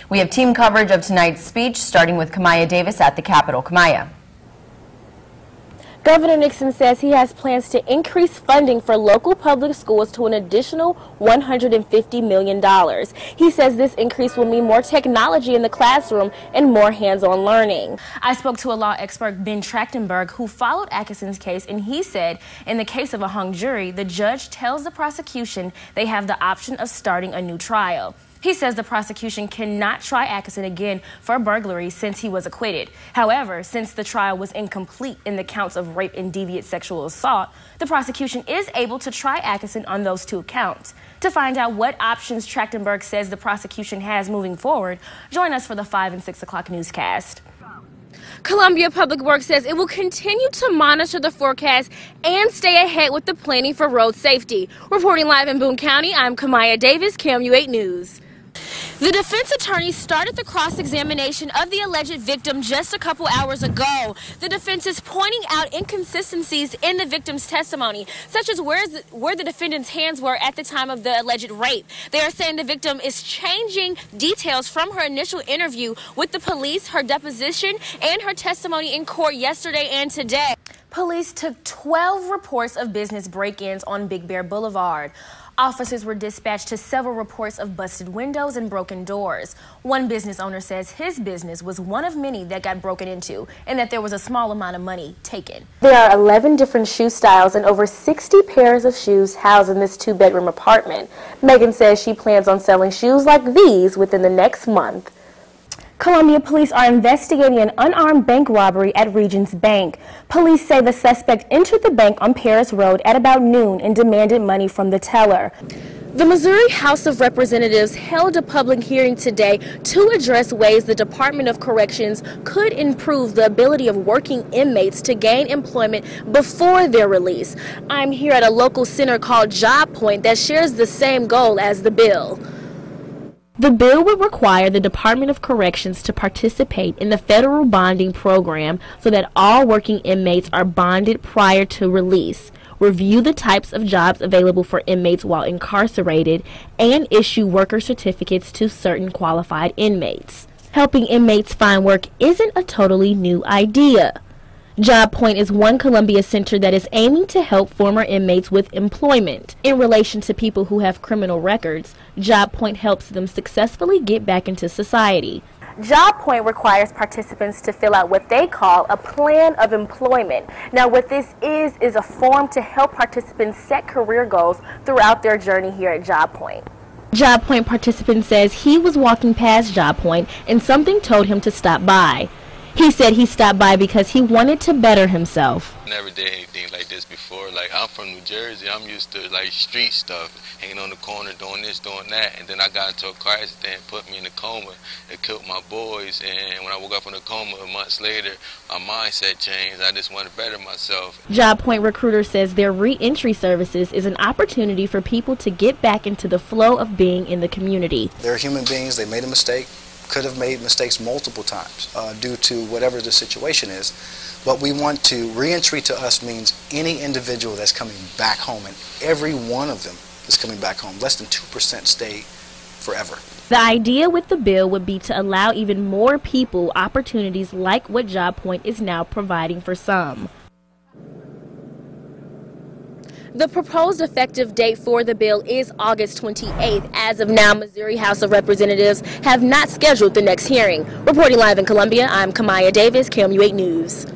We have team coverage of tonight's speech, starting with Kamaya Davis at the Capitol. Kamaya. Governor Nixon says he has plans to increase funding for local public schools to an additional $150 million. He says this increase will mean more technology in the classroom and more hands-on learning. I spoke to a law expert, Ben Trachtenberg, who followed Atkinson's case, and he said in the case of a hung jury, the judge tells the prosecution they have the option of starting a new trial. He says the prosecution cannot try Atkinson again for burglary since he was acquitted. However, since the trial was incomplete in the counts of rape and deviant sexual assault, the prosecution is able to try Atkinson on those two counts. To find out what options Trachtenberg says the prosecution has moving forward, join us for the 5 and 6 o'clock newscast. Columbia Public Works says it will continue to monitor the forecast and stay ahead with the planning for road safety. Reporting live in Boone County, I'm Kamaya Davis, KMU8 News. The defense attorney started the cross-examination of the alleged victim just a couple hours ago. The defense is pointing out inconsistencies in the victim's testimony, such as where the defendant's hands were at the time of the alleged rape. They are saying the victim is changing details from her initial interview with the police, her deposition, and her testimony in court yesterday and today. Police took 12 reports of business break-ins on Big Bear Boulevard. Officers were dispatched to several reports of busted windows and broken doors. One business owner says his business was one of many that got broken into and that there was a small amount of money taken. There are 11 different shoe styles and over 60 pairs of shoes housed in this two-bedroom apartment. Megan says she plans on selling shoes like these within the next month. Columbia police are investigating an unarmed bank robbery at Regions Bank. Police say the suspect entered the bank on Paris Road at about noon and demanded money from the teller. The Missouri House of Representatives held a public hearing today to address ways the Department of Corrections could improve the ability of working inmates to gain employment before their release. I'm here at a local center called Job Point that shares the same goal as the bill. The bill would require the Department of Corrections to participate in the federal bonding program so that all working inmates are bonded prior to release, review the types of jobs available for inmates while incarcerated, and issue worker certificates to certain qualified inmates. Helping inmates find work isn't a totally new idea. Job Point is one Columbia center that is aiming to help former inmates with employment. In relation to people who have criminal records, Job Point helps them successfully get back into society. Job Point requires participants to fill out what they call a plan of employment. Now, what this is a form to help participants set career goals throughout their journey here at Job Point. Job Point participant says he was walking past Job Point and something told him to stop by. He said he stopped by because he wanted to better himself. Never did anything like this before. Like, I'm from New Jersey. I'm used to like street stuff, hanging on the corner, doing this, doing that. And then I got into a car accident, put me in a coma. It killed my boys. And when I woke up from the coma months later, my mindset changed. I just wanted to better myself. Job Point recruiter says their re-entry services is an opportunity for people to get back into the flow of being in the community. They're human beings. They made a mistake. Could have made mistakes multiple times due to whatever the situation is. But we want to, reentry to us means any individual that's coming back home, and every one of them is coming back home. Less than 2% stay forever. The idea with the bill would be to allow even more people opportunities like what Job Point is now providing for some. The proposed effective date for the bill is August 28th. As of now, Missouri House of Representatives have not scheduled the next hearing. Reporting live in Columbia, I'm Kamaya Davis, KMU8 News.